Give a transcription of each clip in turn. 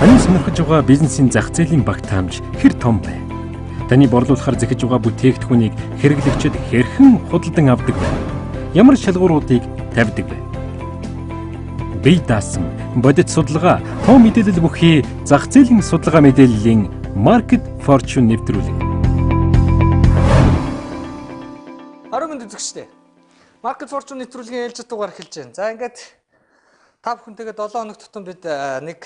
Таны сонирхож байгаа бизнесийн зах зээлийн багтаамж хэр том бэ? Таны борлуулахаар захиж байгаа бүтээгдэхүүнийг хэрэглэгчид хэрхэн худалдан авдаг вэ? Ямар шалгууруудыг тавьдаг вэ? Бие даасан бодит судалгаа, том мэдээлэл бүхий зах зээлийн судалгаа мэдээллийн Market Fortune нэвтрүүлэг. Арганд үзэгчтэй. Market Fortune нэвтрүүлгийн ээлжид дугаар эхэлж байна. За ингээд та бүхэнтэйгээ 7 хоног тутам бид нэг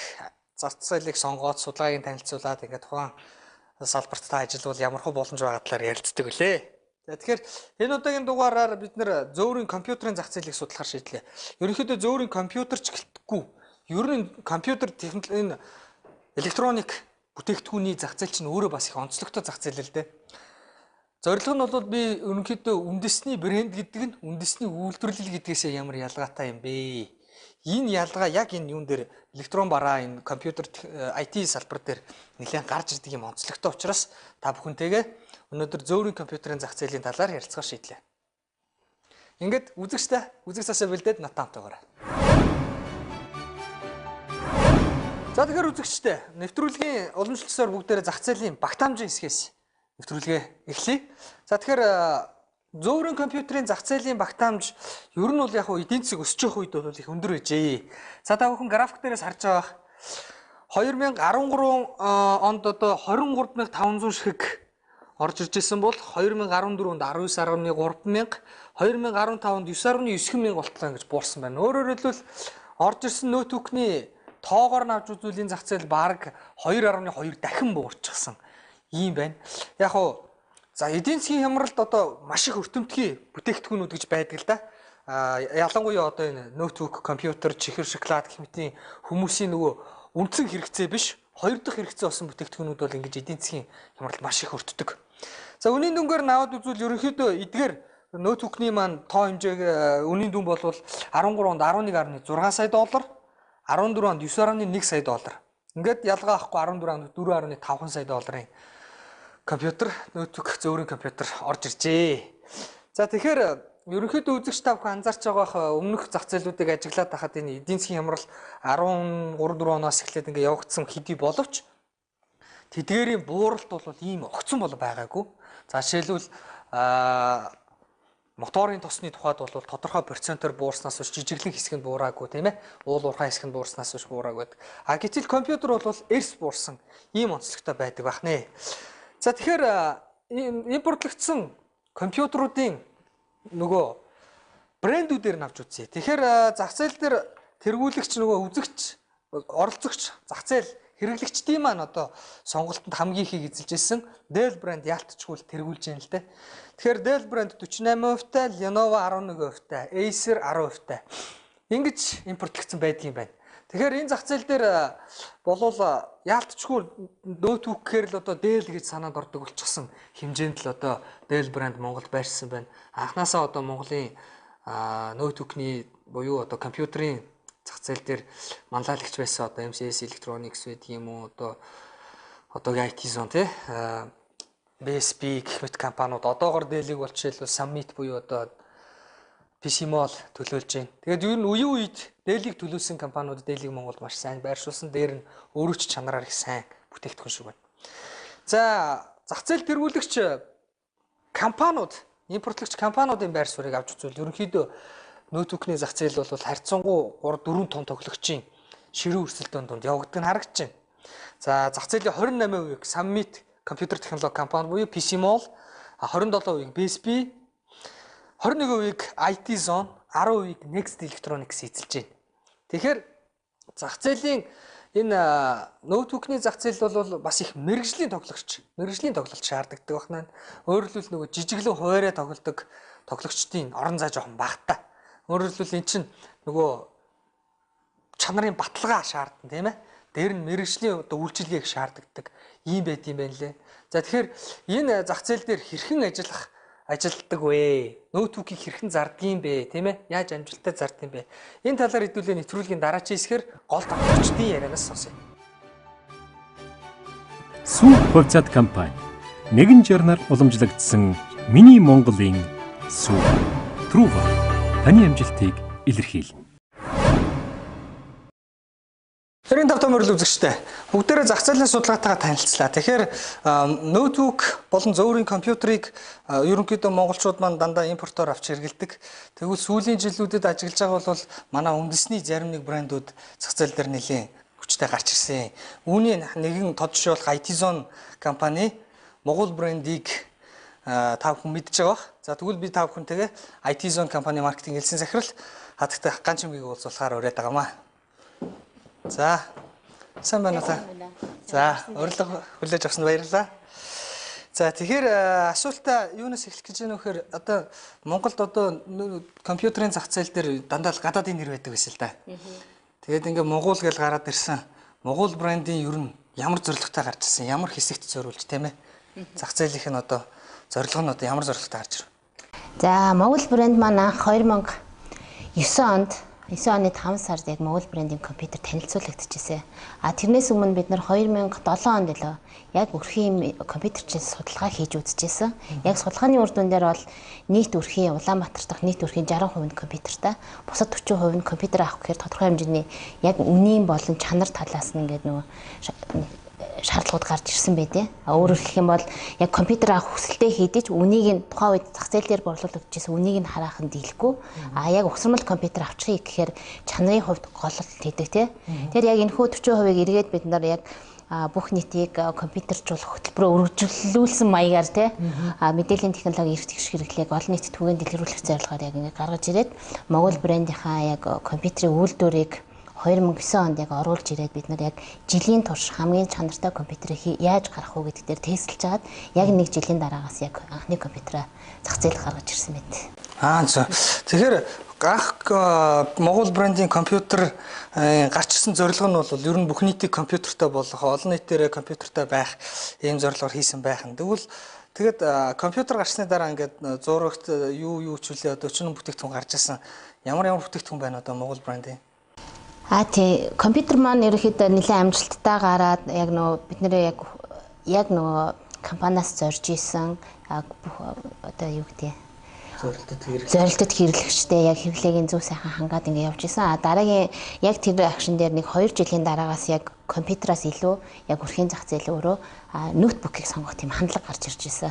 зах зээлийг сонгоод судалгааг танилцуулаад ингээд тухайн салбарт та ажиллавал ямар хөө боломж байгаа талаар ярилцдаг үлээ. За тэгэхээр энэ удаагийн дугаараар бид нэр зөөврийн компьютерийн зах зээлийг судлахаар шийдлээ. Ерөнхийдөө зөөврийн компьютерч гэлтгүй. Ер нь компьютер технологийн электроник бүтээгдэхүүний зах зээл чинь өөрөө бас их онцлогтой зах зээл л дээ. Зорилго нь бол би ерөнхийдөө үндэсний брэнд гэдэг нь үндэсний үйлдвэрлэл гэдгээсээ ямар ялгаатай юм бэ? Энэ ялгаа яг энэ юун дээр электрон бараа энэ компьютер IT салбар дээр нэлээд гарч ирдэг юм онцлогтой учраас та бүхэнтэйгээ өнөөдөр зөөврийн компьютерийн зах зээлийн талаар ярилцахаар шийдлээ. Ингээд үзэг цаасаа бэлдээд натаамтайгаарай. За тэгэхээр үзэгчтэй нэвтрүүлгийн уламжлалцаар бүгдээрээ зах зээлийн багтаамжийн хэсгээс нэвтрүүлгээ эхлэе. За тэгэхээр зөөврийн компьютерийн зах зээлийн багтаамж ер нь бол яг эдийн засаг өсөж явах үед бол их өндөр байжээ. За та бүхэн график дээрээс харж байгаа 2013 онд одоо 23500 ширхэг орж ирж исэн бол 2014 онд 19.3 мянга, 2015 онд 9.9 мянга болтлоо гэж буурсан байна. Өөрөөр хэлбэл орж ирсэн ноутбукны тоогоор нь авч үзүүлийн зах зээл бараг 2.2 дахин буурчихсан юм байна. Яг за эдийн засгийн хямралд одоо маш их өртөмтгий бүтээгдэхүүнүүд гэж байдаг л да. Ялангуяа одоо энэ ноутбук, компьютер, чихэр, шоколад гэх мэтийн хүмүүсийн нөгөө үндсэн хэрэгцээ биш, хоёр дахь хэрэгцээ болсон бүтээгдэхүүнүүд бол ингэж эдийн засгийн хямралд маш их өртдөг. За үнийн дүнгээр наваад үзвэл ерөнхийдөө эдгээр ноутбукны маань тоо хэмжээг үнийн дүн бол 13 онд 11.6 сая доллар, 14 онд 9.1 сая доллар. Ингээд ялгаа авахгүй 14 онд 4.5 сая долларын компьютер, ноутбук, зөөврийн компьютер орж иржээ. За тэгэхээр ерөнхийдөө үзэгч та бүхэн анзаарч байгаа өмнөх зах зээлүүдийг ажиглаад байхад энэ эдийн засгийн хямрал 13-4 оноос эхлээд ингээ явагдсан хэдий боловч тэдгээрийн бууралт бол ийм огцон бол байгаагүй. За жишээлбэл моторын тосны тухайд бол тодорхой процентоор буурснаас биш жижиглэн хэсэг нь буураагүй тийм ээ. Уул уурхай хэсэг нь буурснаас биш буураагүй. Гэтэл компьютер бол эрс буурсан ийм онцлогтой байдаг бахнэ. За тэгэхээр импортлогдсон компьютеруудын нөгөө брэндүүдээр нь авч үзье. Тэгэхээр зах зээл дээр тэргүүлэгч нөгөө үзэгч, оролцогч, зах зээл хэрэглэгчдийн маань одоо сонголтод хамгийн ихийг эзэлж ирсэн Dell брэнд яалтчгүй тэргүүлж байна л дээ. Тэгэхээр Dell брэнд 48%-тай, Lenovo 11%-тай, Acer 10%-тай ингэж импортлогдсон байдаг юм байна. Тэгэхээр энэ зах зээл дээр болвол яалтчгүй ноутбук гэхээр л одоо Dell гэж санаанд ордог болчихсон хэмжээнд л одоо Dell брэнд Монголд байршсан байна. Анхнаасаа одоо Монголын ноутбукны буюу одоо компьютерийн зах зээл дээр манлайлагч байсан одоо MCS Electronics гэдэг юм уу одоогийн IT Zone тий BSP гэх мэт компаниуд одоогор Dell-ийг бол жишээлбэл Summit буюу одоо PC Mall төлөөлж байна. Тэгээд ер нь үеийн үед Dell-ийг төлөөсөн компаниуд Dell-ийг Монголд маш сайн байршуулсан. Дээр нь өөрөө ч чанараар их сайн бүтээгдэхүүн шиг байна. За зах зээл тэргүүлэгч компаниуд, импортлогч компаниудын байр суурийг авч үзвэл ерөнхийдөө ноутбукны зах зээл бол харьцангуй 3-4 том тоглогчийн ширүү өрсөлдөөн донд явагддаг нь харагдаж байна. За зах зээлийн 28%-ийг Summit компьютер технологи компани буюу PC Mall, 27%-ийг BSP, 21%-ийг IT Zone, 10%-ийг Next Electronics эзэлж байна. Тэгэхээр зах зээлийн энэ ноутбукны зах зээл бол бас их мэрэгжлийн тоглогч шаарддаг байна. Өөрөөр хэлбэл нөгөө жижиглэн хуваараа тоглодог тоглогчдын орон зай жоохон багтаа. Өөрөөр хэлбэл эн чинь нөгөө чанарын баталгаа шаардсан тийм ээ. Дээр нь мэрэгжлийн одоо үйлчилгээг шаарддаг юм байт юм байна лээ. За тэгэхээр энэ зах зээл дээр хэрхэн ажилтдаг вэ? Ноутбукийг хэрхэн зардаг юм бэ? Тийм ээ? Яаж амжилттай зардаг юм бэ? Энэ талаар хэдүүлээ нэвтрүүлгийн дараагийн хэсгээр гол тоглогчдын ярианаас сонсъё. Сүү хувьцаат компани нэгэн журнаар уламжлагдсан Миний Монголын сүү Truva таны амжилтыг илэрхийлнэ. 95 том өрөл үзэгчтэй. Бүгдээрээ зах зээлийн судалгаатайгаа танилцлаа. Тэгэхээр ноутбук болон зөөврийн компьютерийг ерөнхийдөө монголчууд маань дандаа импортоор авч хэрэглэдэг. Тэгвэл сүүлийн жилүүдэд ажиглаж байгаа бол манай үндэсний зарим нэг брэндүүд зах зээл дээр нэлийн хүчтэй гарч ирсэн. Үүний нэгэн тод жишээ болох IT Zone компани Монгол брендийг тав хүн мэдж байгаа бах. За тэгвэл би тав хүнтэйгээ IT Zone компани маркетинг хэлсэн захирал хатагтай ганчимгийг уулзуулахаар ураад байгаамаа. За. Сайн байна уу та? За, урилга хүлээж авсанд баярлалаа. За, тэгэхээр асуултаа юунаас эхлэх гэж байна вэ гэхээр одоо Монголд одоо компьютерийн зах зээл дээр дандаа л гадаадын нэр байдаг байсан л да. Тэгээд ингээ Монгол гэж гараад ирсэн. Монгол брендийн ер нь ямар зорилготой гарч ирсэн? Ямар хэсэгт зориулж тийм ээ? Зах зээлийнх нь одоо зорилго нь одоо ямар зорилготой гарч ирв? За, Монгол брэнд маань анх 2009 онд 9 оны 5 сард яг Монгол брендийн компьютер танилцуулагдчихжээ. Тэрнээс өмнө бид нар 2007 онд лөө яг өрхийн компьютерчийн судалгаа хийж үзчихсэн. Яг судалгааны үр дүн дээр бол нийт өрхийн Улаанбаатар дахь нийт өрхийн 60% нь компьютертай, бусад 40% нь компьютер авах гэхээр тодорхой хэмжээний яг үнийн болон чанар талаас нь ингээд нөгөө шаардлагууд гарч ирсэн байдэ. Өөрөөр хэлэх юм бол яг компьютер авах хүсэлтэд хийдэж үнийг нь тухайн үед зах зээл дээр борлуулагдчихсан үнийг нь хараахан дийлэхгүй. Яг угсармал компьютер авчихъя гэхээр чанарын хувьд гололт хийдэг тий. Тэгэхээр яг энэхүү 40%-ийг эргээд бид нар яг бүх нийтийг компьютержуулах хөтөлбөрөөр үргэлжлүүлсэн маягаар тий мэдээллийн технологи эрт их хэрэглээг олон нийтэд түгээн дэлгэрүүлэх зорилгоор яг ингэ гаргаж ирээд Монгол брендийнхаа яг компьютерийн үйлдвэрийг 2009 онд яг оруулж ирээд бид нар яг жилийн турш хамгийн чанартай компьютерийг яаж гаргах уу гэдэг дээр тестэлж хагаад яг нэг жилийн дараагаас яг анхны компьютераа зах зээл гаргаж ирсэн байт. За. Тэгэхээр анх Монгол брендийн компьютер гарч ирсэн зорилго нь бол ер нь бүх нийтийг компьютертай болгох, олон нийтээр компьютертай байх ийм зорилгоор хийсэн байх. Тэгээд компьютер гарсны дараа ингээд зурагт юу ч үлээ одоо өчнөн бүтээгдэхүүн гарч ирсэн. Ямар бүтээгдэхүүн байна одоо Монгол брендийн? Тий, компьютер маань ерөөхдөө нэлээд амжилттай гараад яг нөө бид нэр яг нөө компаниас зорж исэн бүх одоо юу гэдэг зорилтод хэрэглэгчтэй яг хэрэглээгийн зөв сайхан хангаад ингэ явж исэн. Дараагийн яг тэр акшн дээр нэг 2 жилийн дараагаас яг компьютераас илүү яг өрхийн зах зээл өөрөө ноутбукийг сонгох тийм хандлага гарч ирж исэн.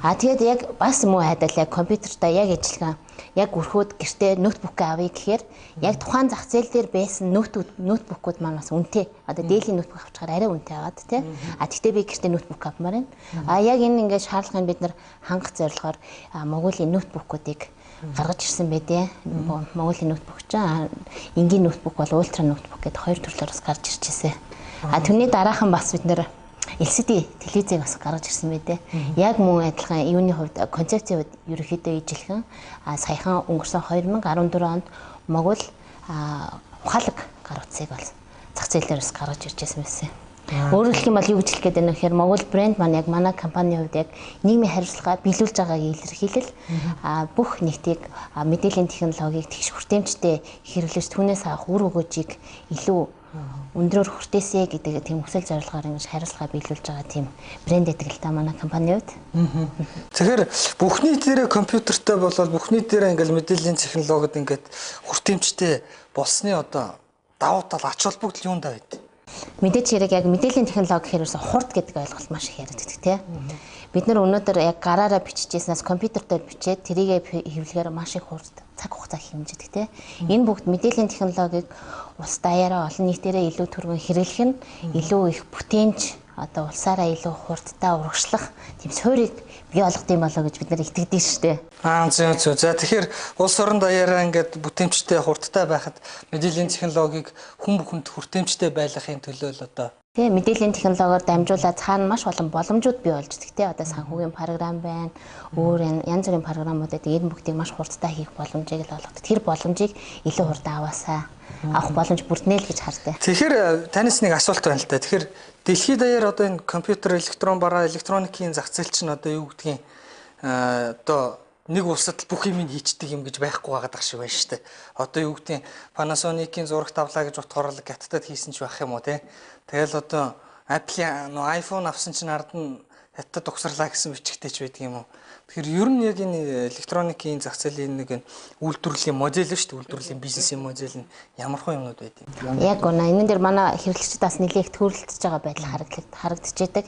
Тэгээд яг бас муу хайдал яг компьютертай яг ижилхэн яг өрхөөд гэртээ ноутбук авъя гэхээр яг тухайн зах зээл дээр байсан ноутбукууд маань бас үнэтэй. Одоо дээлийн ноутбук авчихаар арай үнэтэй аваад тий. Тэгтээ би гэртээ ноутбук авмаар байна. Яг энэ ингээд шаардлагыг бид нар хангах зорилгоор Монголын ноутбукуудыг гаргаж ирсэн байдээ. Монголын ноутбук чинь энгийн ноутбук бол ультра ноутбук гэдэг хоёр төрлөөс гарч ирж ирсэн. Түүний дараахан бас бид нэр LCD телевизийг бас гаргаж ирсэн байдээ. Яг мөн адилхан юуны хувьд концепцийн хувьд ерөөхдөө ижилхэн саяхан өнгөрсөн 2014 онд Монгол ухаалаг гар утсыг бол зах зээлээр бас гаргаж ирж байсан байсан. Өөрөөр хэлэх юм бол юу гэж хэлэх гээд байна вэ гэхээр Монгол брэнд маань яг манай компанийн хувьд яг нийгмийн хариуцлага биелүүлж байгааг илэрхийлэл бүх нийтийг мэдээллийн технологиг тэгш хүртээмжтэй хэрэглэж түүнээс авах үр өгөөжийг илүү өндрөөр хүртээсэй гэдэг тийм хүсэл зорилгоор ингэж хариуцлага биелүүлж байгаа тийм брэнд гэдэг л та манай компанийн хувьд. Тэгэхээр бүх нийтээрээ компьютертэй болоод бүх нийтээрээ ингээл мэдээллийн технологид ингээд хүртээмжтэй болсны одоо давуу тал ач холбогдол юунд байд? Мэдээж хэрэг яг мэдээллийн технологи гэхээрээс хурд гэдэг ойлголт маш их яригддаг тийм. Бид нар өнөөдөр яг гараараа бичижсэнээс компьютер дээр бичээд тэрийгэ хэвлэхээр маш их хурд цаг хугацаа хэмждэг тийм. Энэ бүгд мэдээллийн технологиг улс даяараа олон нийтээрээ илүү түргэн хэрэглэх нь илүү их бүтээмж одоо улсаараа илүү хурдтай урагшлах тийм суурийг бий болгох юм болоо гэж бид нар итгэдэг шүү дээ. Зөв. За тэгэхээр улс орон даяараа ингээд бүтээмжтэй хурдтай байхад мэдээллийн технологиг хүн бүхэнд хүртээмжтэй байлгахын төлөө л одоо тийм мэдээллийн технологиор дамжуулаад цаана маш олон боломжууд бий болж байгаа тийм. Одоо санхүүгийн програм байна. Өөр янз бүрийн програмуудад энэ бүгдийг маш хурдтай хийх боломжийг л олгодог. Тэр боломжийг илүү хурдан авах боломж бүрднэ л гэж хардаа. Тэгэхээр танаас нэг асуулт байна л да. Тэгэхээр дэлхийд даяар одоо энэ компьютер, электрон бараа, электроникийн зах зээл чинь одоо юу гэдгийг одоо нэг улсад бүх юм хийчдэг юм гэж байхгүй байгаа шиг байна шүү дээ. Одоо юу гэдгийг Panasonic-ийн зураг тавлаа гэж утгаарл хаттад хийсэн ч байх юм уу те. Тэгэл одоо Apple-ийн iPhone авсан чинь ард нь хятад угсарлаа гэсэн бичгтэй ч байдаг юм уу. Тэгэхээр ер нь яг энэ электроникийн зах зээлийн нэг үйлдвэрлэлийн модель шүү дээ. Үйлдвэрлэлийн бизнесийн модель нь ямар хөө юмнууд байдаг юм. Яг гоо энэ дээр манай хэрэглэгчид бас нэлээд төрөлдөж байгаа байдал харагдчихэдэг.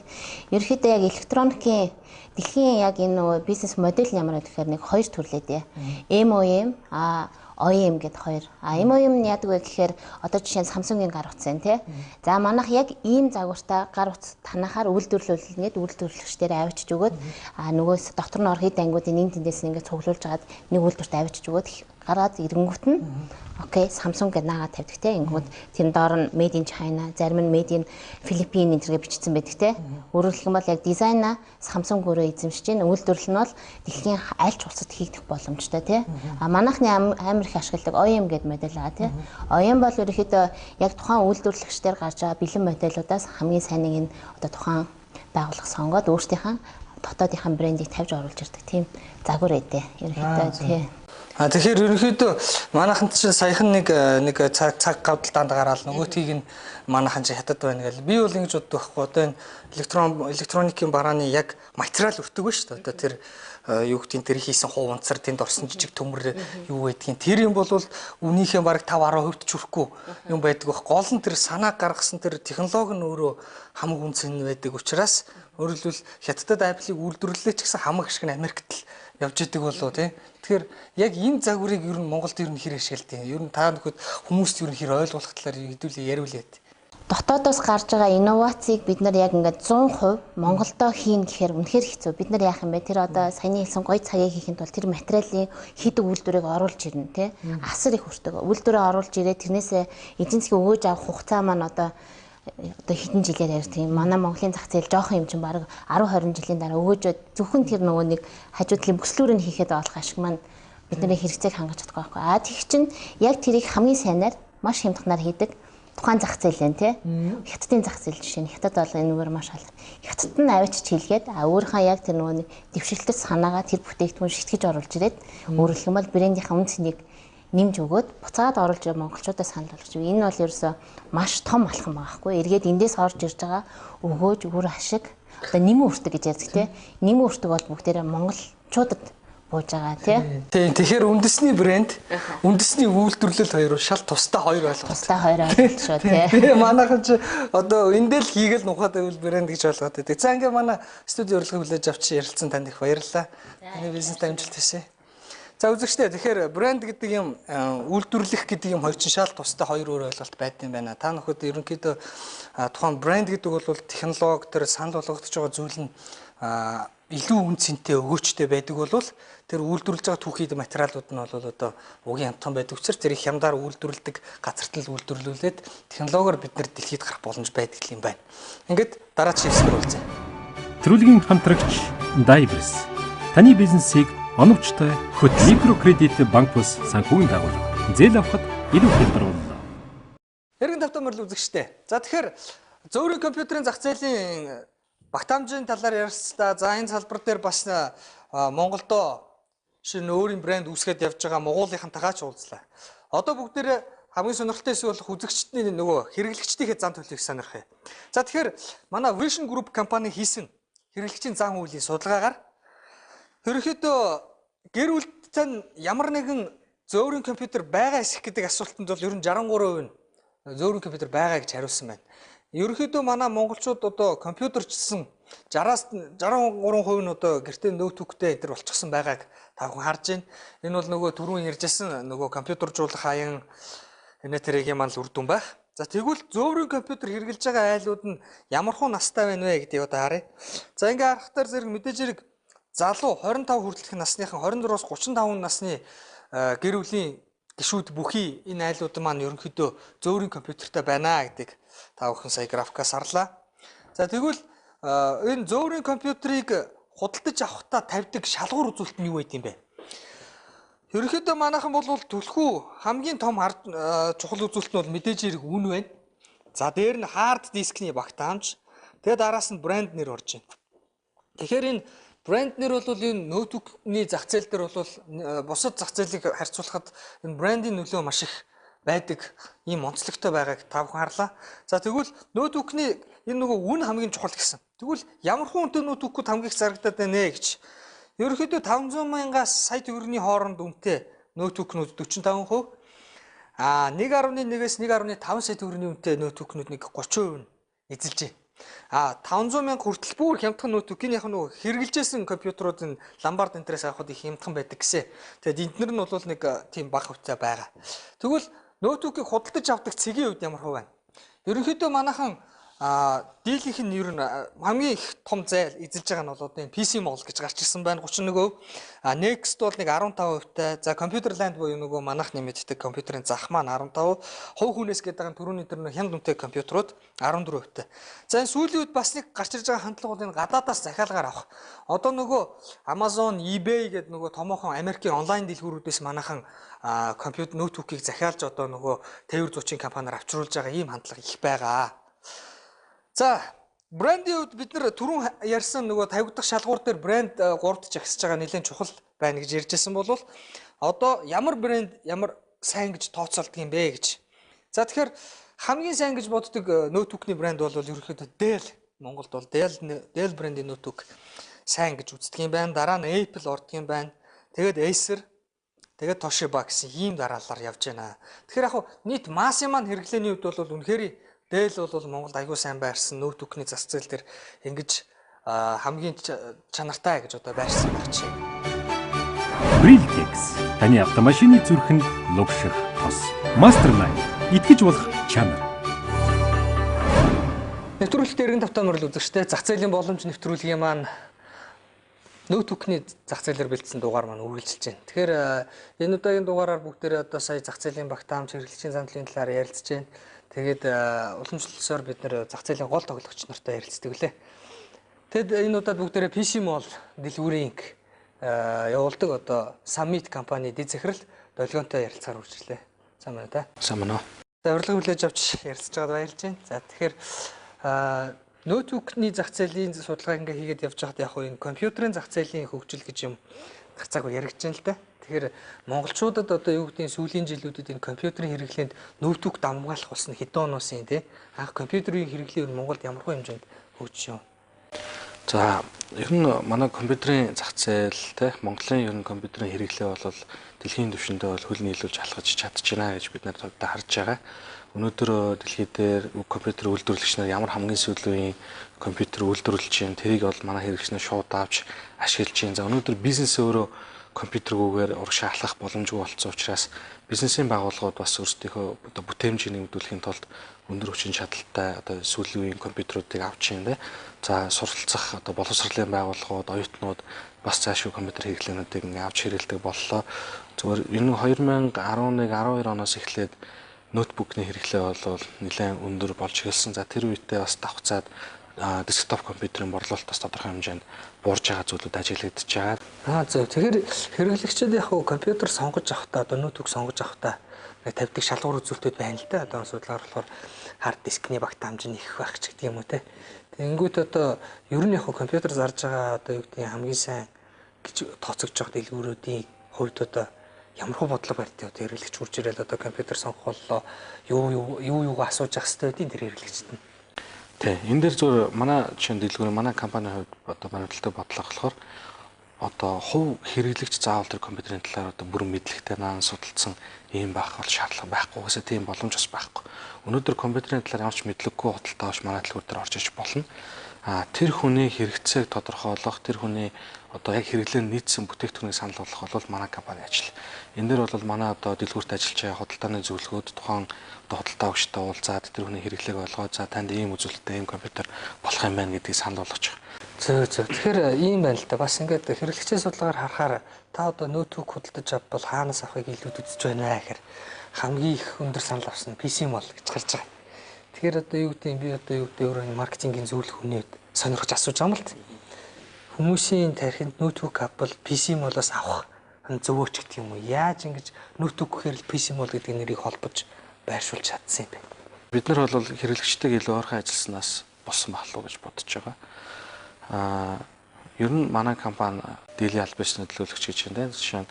Ерөнхийдөө яг электроникийн дэлхийн яг энэ нөгөө бизнес модель нь ямар вэ гэхээр нэг хоёр төрлөө дээ. MOM OEM гэдэг хоёр. MOM нь яадаг вэ гэхээр одоо жишээ нь Samsung-ийн гар утас байна тий. За манайх яг ийм загвартай гар утас танахаар үйлдвэрлүүлнэд үйлдвэрлэгчдээр авчиж өгөөд нөгөөс дотор нь ор хід ангиудын нэг тэндээс ингээд цуглуулж агаад нэг үйлдвэрт авчиж өгөөд гараад ирэнгүүт нь окей Samsung гэж наагаад тавьдаг те. Ингүүд тэр доор нь made in China, зарим нь made in Philippines энэ төргээ бичсэн байдаг те. Өөрөөр хэлэх юм бол яг дизайна Samsung өөрөө эзэмшиж байна. Үйлдвэрлэл нь бол дэлхийн аль ч улсад хийгдэх боломжтой те. Манайхны амар их ашигладаг OEM гэдэг модель байгаа те. OEM бол ерөөхдөө яг тухайн үйлдвэрлэгчдэр гарч байгаа бэлэн модельудаас хамгийн сайныг нь одоо тухайн байгууллага сонгоод өөрсдийнхээ дотоодынхаа брендийг тавьж оруулж ирдэг тийм загвар эдээ. Ерөөхдөө тий. Тэгэхээр ерөнхийдөө манайхан чинь саяхан нэг цаг гавдалтанд гараад нөгөөтгийг нь манайхан чи хятад байна гэл. Би бол ингэж боддог байхгүй. Одоо энэ электроникийн барааны яг материал өртөг ба шүү дээ. Одоо тэр юу гэдгийг тэр хийсэн хуу унцар тэнд орсон жижиг төмөр юу байдгийг тэр юм бол үнийхээ бараг 5-10% ч хүрэхгүй юм байдаг баг. Гол нь тэр санаа гаргасан тэр технологи нь өөрөө хамаг үнцэн байдаг учраас өөрөлдвөл хятадд Apple-ыг үйлдвэрлэлээ ч гэсэн хамаг ашиг нь Америкт л явж идэг болоо тий. Тэгэхээр яг энэ загварыг ер нь Монголд ер нь хэр ашигладаг. Ер нь та нөхөд хүмүүст ер нь хэр ойлгуулах талаар хэдүүлээ яриулээд. Дотоодоос гарч байгаа инновацийг бид нар яг ингээд 100% Монголдоо хийн гэхээр үнэхээр хэцүү. Бид нар яах юм бэ? Тэр одоо саяны хэлсэн гоё цагийг хийхэд бол тэр материалын хэд үйлдвэрийг оруулж ирнэ тий. Асар их өртөг. Үйлдвэрээ оруулж ирээд тэрнээсээ эзэн засгийн өгөөж авах хугацаа маань одоо хэдэн жилээр ярьдаг юм. Манай Монголын зах зээл жоохон юм чинь баг 10-20 жилийн дараа өгөөж зөвхөн тэр нөгөө нэг хажуудлын бүслүүрийг хийхэд олох ашиг маань бидний хэрэгцээг хангаж чадахгүй байхгүй. Тэгэх чинь яг тэрийг хамгийн сайнаар маш хямдханаар хийдэг тухайн зах зээл нь тий. Хятадын зах зээл жишээ нь хятад бол энэгээр маш алга. Хятадд нь авчиж хийлгээд өөрийнхөө яг тэр нөгөө нэг дэвшилтэд санаагаа тэр бүтээгдэхүүн шитгэж оруулж ирээд өөрөлдөх юм бол брендийнхаа үн цэнийг нэмж өгөөд буцаад оруулж байгаа монголчуудаа санал болгож байна. Энэ бол ерөөсөө маш том алхам байгаа хгүй. Эргээд эндээс орж ирж байгаа өгөөж үр ашиг одоо нэмэн өртөг гэж ярьдаг тий. Нэмэн өртөг бол бүгдээрээ монголчуудад бууж байгаа тий. Тэгэхээр үндэсний брэнд, үндэсний үйлдвэрлэл хоёр шал тустай хоёр ойлголт. Тустай хоёр ойлголт шүү тий. Манайхан ч одоо эндэл хийгээл нухад байвал брэнд гэж ойлгоод байдаг. За ингээ манай студи урилгыг хүлээж авч ярилцсан танд их баярлалаа. Таны бизнест амжилт хүсье. За үзэгчдээ тэгэхээр брэнд гэдэг юм үйлдвэрлэх гэдэг юм хоёр чинь шал тустай хоёр өөр ойлголт байдаг юм байна. Та нөхөд ерөнхийдөө тухайн брэнд гэдэг бол технологи тэр санал болгогдож байгаа зүйл нь илүү үн цэнтэй өгөөчтэй байдаг бол тэр үйлдвэрлэж байгаа түүхийд материалууд нь бол одоо угийн амтхан байдаг учраас тэр их хямдаар үйлдвэрлэдэг газарт нь үйлдвэрлүүлээд технологиор бид нар дэлхийд гарах боломж байдаг юм байна. Ингээд дараагийн хэсгээр уулзъя. Төрөлгийн хамтрагч Daibrys таны бизнесийг оновчтой хөт микрокредит банк бус санхүүгийн байгууллага зээл авахд илүү хялбарвуулна. Эргэн тавтамжтай үзэгчтэй. За тэгэхээр зөөврийн компьютерийн зах зээлийн багтаамжийн талаар ярьцгаа. За энэ салбар дээр бас Монголдо шинэ өөрийн брэнд үүсгэж явж байгаа Монголынхантайгаа ч уулзлаа. Одоо бүгдээрээ хамгийн сонирхолтой зүйл болох үзэгчдийн нөгөө хэрэглэгчдийнхээ зан төлөвийг сонирхъя. За тэгэхээр манай Vision Group компани хийсэн хэрэглэгчийн зан үйлийн судалгаагаар ерөнхийдөө гэр бүлтэй ямар нэгэн зөөврийн компьютер байгаа эсэх гэдэг асуултанд бол ер нь 63% нь зөөврийн компьютер байгаа гэж хариулсан байна. Ерөнхийдөө манай монголчууд одоо компьютерчсэн 60-аас 63% нь одоо гэртээ ноутбуктэй энэ болчихсон байгааг та бүхэн харж байна. Энэ бол нөгөө түрүүн ярьжсэн нөгөө компьютержуулах аян энэтерийн маань л үр дүн байх. За тэгвэл зөөврийн компьютер хэрэглэж байгаа айлууд нь ямар хуу настай байна вэ гэдгийг одоо харъя. За ингээ харахтаар зэрэг мэдээж хэрэг залуу 25 хүртэлх насныхан 24-оос 35 насны гэр бүлийн гишүүд бүхий энэ айлууд маань ерөнхийдөө зөөврийн компьютертэй байна гэдгийг та бүхэн сая графикаас харлаа. За тэгвэл энэ зөөврийн компьютерийг худалдаж авахтаа тавьдаг шалгуур үзүүлэлт нь юу байд юм бэ? Ерөнхийдөө манайхан бол түлхүү хамгийн том чухал үзүүлэлт нь бол мэдээж хэрэг үн байна. За дээр нь хард дискний багтаамж, тэгээд араас нь брэнд нэр орж байна. Тэгэхээр энэ брэнд нэр бол энэ ноутбукны зах зээл дээр бол бусад зах зээлийг харьцуулахад энэ брендийн нөлөө маш их байдаг ийм онцлогтой байгааг та бүхэн харлаа. За тэгвэл ноутбукны энэ нөгөө үн хамгийн чухал гэсэн. Тэгвэл ямар хүн үнэтэй ноутбукуд хамгийн их зарагдаад байна гэж. Ерөнхийдөө 500 мянгаас сая төгрөгийн хооронд үнэтэй ноутбукнууд 45%, 1.1-ээс 1.5 сая төгрөгийн үнэтэй ноутбукнууд нэг 30% эзэлж байна. 500 мянга хүртэл бүр хямдхан ноутбук энэ яг нөгөө хэрэгжилжсэн компьютеруудын ламбард энтрээс авахд их хямдхан байдаг гэсэн. Тэгэд эднэр нь бол нэг тийм бага хувьцаа байгаа. Тэгвэл ноутбукийг худалдаж авдаг цэгийн үед ямар хувь байна? Ерөнхийдөө манайхан дийлийнх нь ер нь хамгийн их том зайл эзэлж байгаа нь бол одоо энэ PC Mall гэж гарч ирсэн байна 31%. Next бол нэг 15%-тай. За Computer Land буюу нөгөө манайх нэмэгддэг компьютерийн зах маань 15%. Хувь хүнээс гэдэг нь түрүүний тэр хянд үнэтэй компьютерууд 14%-тай. За энэ сүүлийн үед бас нэг гарч ирж байгаа хандлага бол энэ гадаадаас захиалгаар авах. Одоо нөгөө Amazon, eBay гэдэг нөгөө томоохон Америкийн онлайн дэлгүүрүүдээс манайхан компьютер ноутбукийг захиалж одоо нөгөө тээвэр зуучин компаниар авчруулж байгаа ийм хандлага их байгаа. За брендийн хувьд бид нэр түрүүн ярьсан нөгөө тавигдах шалгуур дээр брэнд 3-д жагсаж байгаа нэлээд чухал байна гэж ярьжсэн бол одоо ямар брэнд ямар сайн гэж тооцоолдог юм бэ гэж. За тэгэхээр хамгийн сайн гэж боддог ноутбукны брэнд бол ерөнхийдөө Dell. Монголд бол Dell брендийн ноутбук сайн гэж үздэг юм байна. Дараа нь Apple ордог юм байна. Тэгээд Acer, тэгээд Toshiba гэсэн ийм дараалалаар явж байна. Тэгэхээр яг нийт массын маань хэрэглээний хувьд бол үнэхээр Dell бол Монголд аягүй сайн байрсан ноутбукны зах зээл дээр ингэж хамгийн чанартай гэж одоо байрсан байх чинь. Brilltex таны автомашины зүрхэнд лувших тос. Mastermind итгэж болох чанар. Нэвтрүүлэгт эргэн тавтан мөрөл үзэгчтэй зах зээлийн боломж нэвтрүүлгийн маань ноутбукны зах зээлээр бэлдсэн дугаар маань үргэлжилж байна. Тэгэхээр энэ удаагийн дугаараар бүгдээрээ одоо сая зах зээлийн багтаамж хэрэглэгчийн зандлын талаар ярилцж байна. Тэгээд уламжлалсаар бид нэр зах зээлийн гол тоглогч нартай ярилцдаг лээ. Тэгэд энэ удаад бүгдээрээ PC Mall дэлгүүрийн явуулдаг одоо Summit компани дэд захирал долгионтой ярилцахаар үргэлжлээ. Сайн байна та? Сайн байна уу? За урилга хүлээж авч ярилцж байгаад баярлж байна. За тэгэхээр ноутбукны зах зээлийн судалгаа ингээ хийгээд явж байхад яг энэ компьютерийн зах зээлийн хөгжил гэж юм гарцаагүй яригдж байна л да. Тэгэхээр монголчуудад одоо юу гэдгийг сүүлийн жилүүдэд энэ компьютерийн хэрэглээнд ноутбук дамгаалах болсон хэдэн оноос юм те. Анх компьютерийн хэрэглээ нь Монголд ямар хэмжээнд хөгжиж байна? За ер нь манай компьютерийн зах зээл те Монголын ер нь компьютерийн хэрэглээ бол дэлхийн түвшиндээ бол хөл нийлүүлж алхаж чадчихна гэж бид нар харж байгаа. Өнөөдөр дэлхий дээр компьютер үйлдвэрлэгч нар ямар хамгийн сүүлийн компьютер үйлдвэрлэж байна тэрийг бол манай хэрэглэгчнээ шууд авч ашиглаж байна. За өнөөдөр бизнес өөрөө компьютергүйгээр урагшаа алхах боломжгүй болсон учраас бизнесийн байгууллагууд бас өөрсдийнхөө одоо бүтээмжийг нэмэгдүүлэхийн тулд өндөр хүчин чадалтай одоо сүүлийн үеийн компьютеруудыг авч байна. За суралцах одоо боловсролын байгууллагууд, оюутнууд бас цаашгүй компьютер хэрэглээнүүдийг авч хэрэглэдэг боллоо. Зөвхөн энэ 2011-12 оноос эхлээд ноутбукны хэрэглээ бол нэлээд өндөр болж эхэлсэн. За тэр үедээ бас давхцаад десктоп компьютерийн борлуулалт бас тодорхой хэмжээнд буурж байгаа зүйлүүд ажиглагдаж байгаа. Зөв. Тэгэхээр хэрэглэгчид яг компьютер сонгож авахдаа одоо ноутбук сонгож авахдаа нэг тавьдаг шалгуур үзүүлэлтүүд байна л да. Одоо судалгаар болохоор хард дискний багтаамж нь их байх ч гэдэг юм уу те. Тэнгүүт одоо ер нь яг компьютер зарж байгаа одоо юу гэдгийг хамгийн сайн гэж тооцогдож байгаа дэлгүүрүүдийн хувьд одоо ямар хөө бодлого барьдаг одоо хэрэглэгч хурж ирэл одоо компьютер сонгох боллоо юугаа асууж ах хэрэгтэй байдیں۔ Тэр хэрэглэгчд нь. Тий, энэ дээр зөв манай жишээ дэлгүүр манай компанийн хувьд одоо баримтлагдаг бодлого болохоор одоо хувь хэрэглэгч заавал тэр компьютерийн талаар одоо бүрэн мэдлэгтэй наан судалсан ийм байх бол шаардлага байхгүй. Угаасаа тийм боломж бас байхгүй. Өнөөдөр компьютерийн талаар ямарч мэдлэггүй худалдаа авч манай дэлгүүр дээр орж иж болно. Тэр хүний хэрэгцээг тодорхойлох, тэр хүний одоо яг хэрэглээнд нийцсэн бүтээгдэхүүнийг санал болгох бол манай компани ажил. Энэ дээр бол манай одоо дэлгүүрт ажиллаж байгаа худалдааны зөвлөгөөд тухайн одоо худалдаа авагчтай уулзаад тэр хүний хэрэглээг олгоод за танд ийм үзүүлэлттэй ийм компьютер болох юм байна гэдгийг санал болгож байгаа. Зөв. Тэгэхээр ийм байна л да. Бас ингээд хэрэглэгчийн судалгаар харахаар та одоо ноутбук худалдаж авбал хаанаас авахыг илүү үзэж байна гэхээр хамгийн их өндөр санал авсан PC Mall гэж гарч байгаа. Тэгэхээр одоо юу гэдэг би одоо юу гэдэг өөрөө маркетингийн зөвлөх хүнээ сонирхож асууж байгаа юм л да. Хүмүүсийн тархинд ноутбук авбал PC Mall-оос авах зөвөөч гэдэг юм уу? Яаж ингэж ноутбук гэхээр PC Mall гэдэг нэрийг холбож байршуулж чадсан юм бэ? Бид нар бол хэрэглэгчтэйг илүү ойрхон ажилласнаас болсон болов уу гэж бодож байгаа. Ер нь манай компани дийлэн аль бишний төлөөлөгч гэж байна. Жишээ нь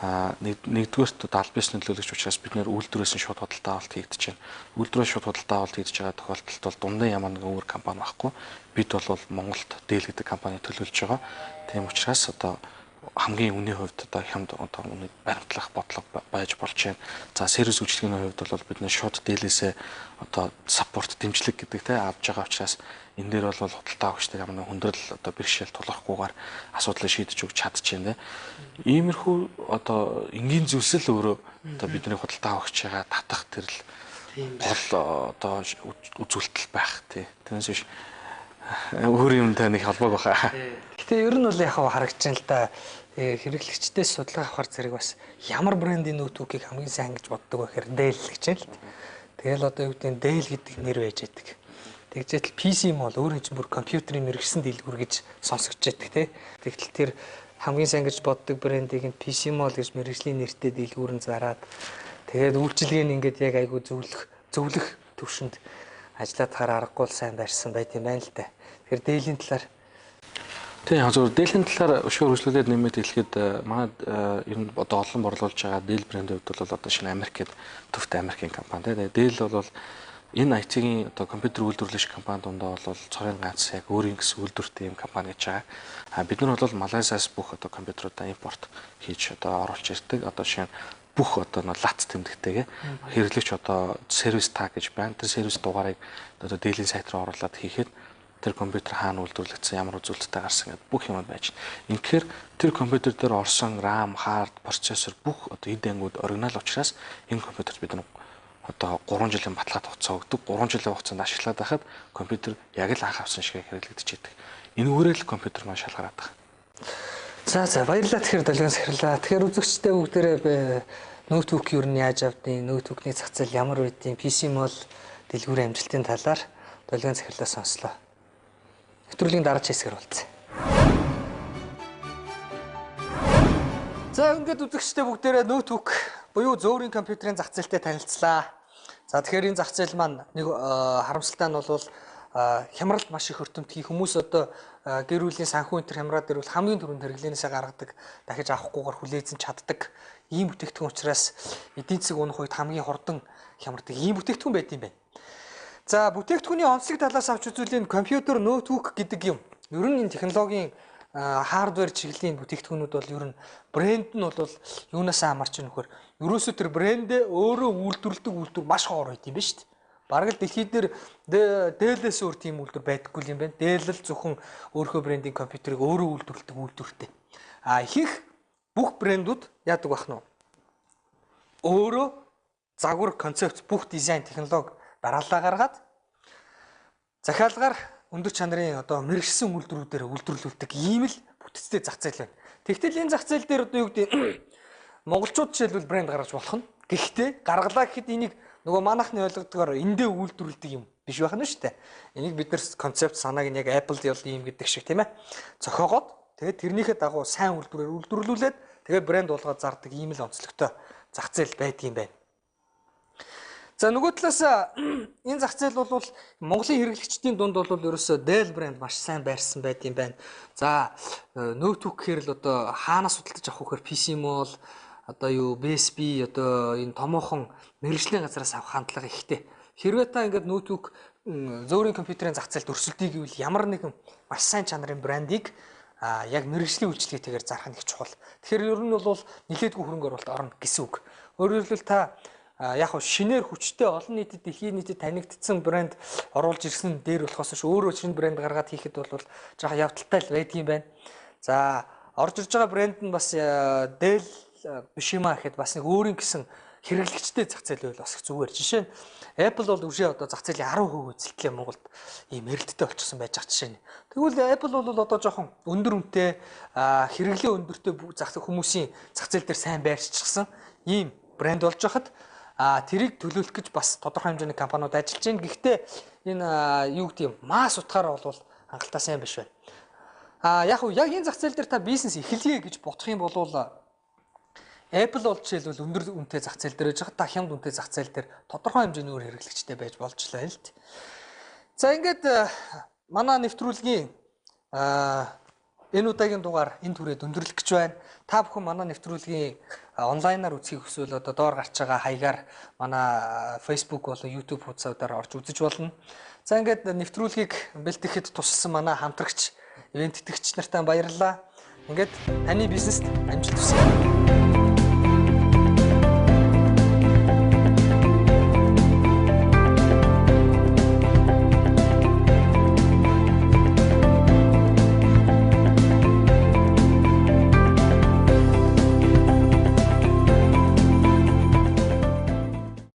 нэгдүгээрт албаас нөлөөлөгч учраас бид нэр үйлдвэрээс нь шууд худалдаа авалт хийгдэж байна. Үйлдвэрээс шууд худалдаа авалт хийгдэж байгаа тохиолдолд бол дундаа ямар нэгэн өөр компани байхгүй. Бид бол Монголд Dell гэдэг компани төлөвлөж байгаа. Тийм учраас одоо хамгийн үнийн хувьд одоо хямд одоо үнийг баримтлах бодлого байж болж байна. За сервис үйлчилгээний хувьд бол бид нэ шууд Dell-ээсээ одоо саппорт дэмжлэг гэдэг те авж байгаа учраас энэ дээр бол худалдаа авагчтай ямар нэгэн хүндрэл одоо бэрхшээл тулгархгүйгээр асуудлыг шийдэж өгч чадчихжээ. Иймэрхүү одоо энгийн зүйлс л өөрөө одоо бидний худалдаа авагчаа татах тэрл гол одоо үзүүлэлт байх тий. Тэрнээс биш өөр юмтай нэг холбоог баха. Гэтэ ер нь бол яг харагдаж байна л да. Хэрэглэгчдээс судалгаа авахар зэрэг бас ямар брендийн ноутбукийг хамгийн сайн гэж боддог вэ гэхээр Dell гэж байна л. Тэгэл одоо юу гэдэг нь Dell гэдэг нэр байж байдаг. Тэгжээтэл PC юм бол өөрөө чинь бүр компьютерийн мэрэгсэн дэлгүүр гэж сонсогдож байдаг тий. Тэгтэл тэр хамгийн сайн гэж боддог брендийг нь PC Mall гэж мэрэгжлийн нэртэй дэлгүүр нь зараад тэгээд үйлчилгээ нь ингээд яг айгүй зөвлөх төвшөнд ажиллаад хараа аргагүй сайн барьсан байт юм байна л да. Тэгэхээр Dell-ийн талаар тийм зөв Dell-ийн талаар өшөө хөрвүүлээд нэмээд хэлэхэд манай ер нь одоо олон борлуулж байгаа Dell брендийн хувьд бол одоо шинэ Америкт төвтэй Америкийн компани тийм Dell бол энэ IT-ийн одоо компьютер үйлдвэрлэгч компани дундаа бол цорын ганц яг өөрийн гэсэн үйлдвэртэй юм компани гэж байгаа. Бид нар бол Малайзиас бүх одоо компьютеруудаа импорт хийж одоо оруулж ирдэг. Одоо шинэ бүх одоо лат тэмдэгтэйгээ хэрэглэгч одоо сервис таг гэж байна. Тэр сервис дугаарыг одоо Dell-ийн сайт руу оруулаад хийхэд тэр компьютер хаана үйлдвэрлэгдсэн, ямар үзүүлэлттэй гарсан гэдэг бүх юм байж байна. Инхээр тэр компьютер дээр орсон RAM, hard, процессор бүх одоо эд ангууд оригинал учраас энэ компьютерт бид нар одоо 3 жилийн баталгаат хугацаа өгдөг. 3 жилийн хугацаанд ашиглаад байхад компьютер яг л анх авсан шиг хэрэглэгдэж идэг. Энэ үрэл компьютер маань шалгараад байгаа. За баярлалаа. Тэгэхээр долгиос хэрлээ. Тэгэхээр үзэгчтэй бүгдээрээ ноутбук юу нь яаж авдیں۔ Ноутбукны зах зээл ямар байдیں۔ PC Mall дэлгүүрийн амжилтын талаар долгиос хэрлээ сонслоо. Нэвтрүүлгийн дараач хэсгээр болцсон. За ингээд үзэгчтэй бүгдээрээ ноутбук буюу зөөврийн компьютерийн зах зээлтэй танилцлаа. За тэгэхээр энэ зах зээл маань нэг харамсалтай нь бол хямралд маш их өртөмтгий хүмүүс одоо гэр бүлийн санхүү энэ хямраад ирвэл хамгийн түрүүнд хэрэглэнээсээ гаргадаг, дахиж авахгүйгээр хүлээзэн чаддаг ийм бүтээгдэхүүн учраас эдийн засаг унах үед хамгийн хурдан хямардаг ийм бүтээгдэхүүн байт юм байна. За бүтээгдэхүүний онцлог талаас авч үзвэл энэ компьютер, ноутбук гэдэг юм. Ер нь энэ технологийн хардвер чиглэлийн бүтээгдэхүүнүүд бол ер нь брэнд нь бол юунаас хамаарч байгаа нөхөр ерөөсөө тэр брэндээ өөрөө үйлдвэрлэдэг үйлдвэр маш ховор байт юм байна шүү дээ. Бараг л дэлхийд дээр Dell-ээс өөр тийм үйлдвэр байдаггүй юм байна. Dell л зөвхөн өөрийнхөө брендийн компьютерыг өөрөө үйлдвэрлэдэг үйлдвэртэй. Ихэнх бүх брэндүүд яадаг бах нь өөрөө загвар концепт бүх дизайн технологи дараалал гаргаад захиалгаар өндөр чанарын одоо мэрэгсэн үйлдвэрүүдээр үйлдвэрлүүлдэг ийм л бүтцтэй зах зээл байна. Тэгтэл энэ зах зээл дээр одоо юу гэдэг монголчууд жишээлбэл брэнд гаргаж болох нь. Гэхдээ гаргалаа гэхэд энийг нөгөө манайхны ойлгодгоор эндээ үйлдвэрлэдэг юм биш байх нь шүү дээ. Энийг бид нар концепт санааг нь яг Apple ял ийм гэдэг шиг тийм ээ. Зохиогоод тэгээд тэрнийхээ дагуу сайн үйлдвэрээр үйлдвэрлүүлээд тэгээд брэнд болгоод зардаг ийм л онцлогтой зах зээл байдаг юм байна. За нөгөө талаас энэ зах зээл бол Монголын хэрэглэгчдийн дунд бол ерөөсөө Dell брэнд маш сайн байрсан байт юм байна. За ноутбук гэхэр л одоо хаанаас судалдаж авах гэхээр PC Mall одоо юу BSB одоо энэ томоохон мэрэгжлийн газраас авах хандлага ихтэй. Хэрвээ та ингээд ноутбук зөөврийн компьютерийн зах зээлд өрсөлдөе гэвэл ямар нэгэн маш сайн чанарын брендийг яг мэрэгжлийн үйлчлэгээтэйгээр зарах нь их чухал. Тэгэхээр ер нь бол нэлээдгүй хөрөнгө оруулалт орно гэсэн үг. Өөрөөр хэлбэл та яг шинээр хүчтэй олон нийтэд дэлхийн нийтэд танигдсан брэнд оруулж ирсэн дээр болохоос өөрөө шинэ брэнд гаргаад хийхэд бол жоохон явдалтай л байдаг юм байна. За орж ирж байгаа брэнд нь бас Dell биш юм аа гэхэд бас нэг өөрийн гэсэн хэрэглэгчтэй зах зээл байл бас их зүгээр. Жишээ нь Apple бол үржээ одоо зах зээлийн 10% эзэлтлээ Монголд ийм эрэлттэй болчихсон байж байгаа жишээ нь. Тэгвэл Apple бол одоо жоохон өндөр үнэтэй хэрэглээ өндөртэй хүмүүсийн зах зээл дээр сайн байршчихсан ийм брэнд болж байхад тэрийг төлөөлөх гэж бас тодорхой хэмжээний компаниуд ажиллаж байна. Гэхдээ энэ юу гэдэг юм масс утгаараа бол хангалттай сайн биш байна. Яг энэ зах зээл дээр та бизнес эхэлье гэж бодох юм бол Apple бол жишээлбэл өндөр үнэтэй зах зээл дээр байж байгаа. Та хямд үнэтэй зах зээл дээр тодорхой хэмжээний өөр хэрэглэгчтэй байж болж байна л т. За ингээд манай нэвтрүүлгийн Энэ удаагийн дугаар энэ түрээд өндөрлөх гэж байна. Та бүхэн манай нэвтрүүлгийн онлайнаар үзхийг хүсвэл одоо доор гарч байгаа хаягаар манай Facebook болон YouTube хуудасаар орж үзэж болно. За ингээд нэвтрүүлгийг бэлтгэхэд тусалсан манай хамтрагч, ивент тэтгэгч нартай баярлалаа. Ингээд таны бизнест амжилт хүсье.